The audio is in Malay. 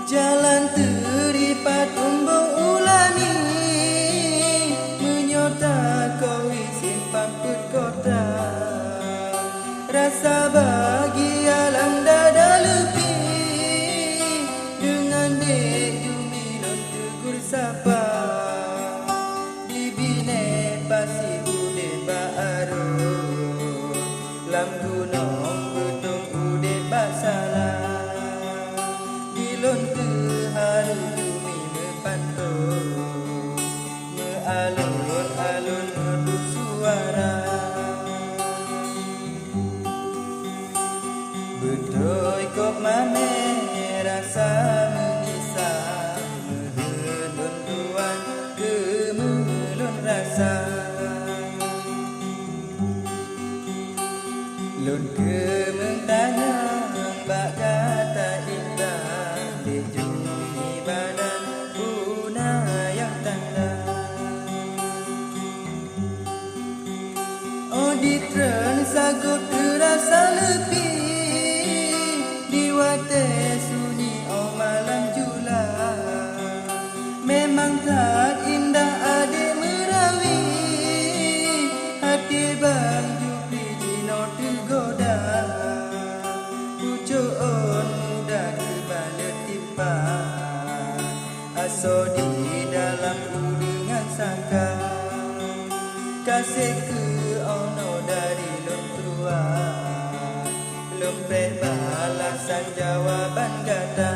Jalan teripat umbung ulami, menyota kau simpang put kota. Rasa bahagia alam dada lebih, dengan dek jumilon tegur sapa. Di bine pasi ude baru, lam gunung betung ude basala. Dilon terharu jumi berpantau, mealun-alun merdu suara. Betul kok mane rasa mengisah, mehelun tuan kemelun rasa. Lun kemeng tanya bak kata indah, di jumi badan puna yang tanda. Oh di tren sagut terasa lebih, di wate sunyi oh malam jula. Memang tak indah ade merawi, hati bang jupli jino tergoda. Pucuk muda kebalik tipan, aso di dalam dengan sangka. Kasih ke ono dari lon tua, lompe balasan jawaban kata.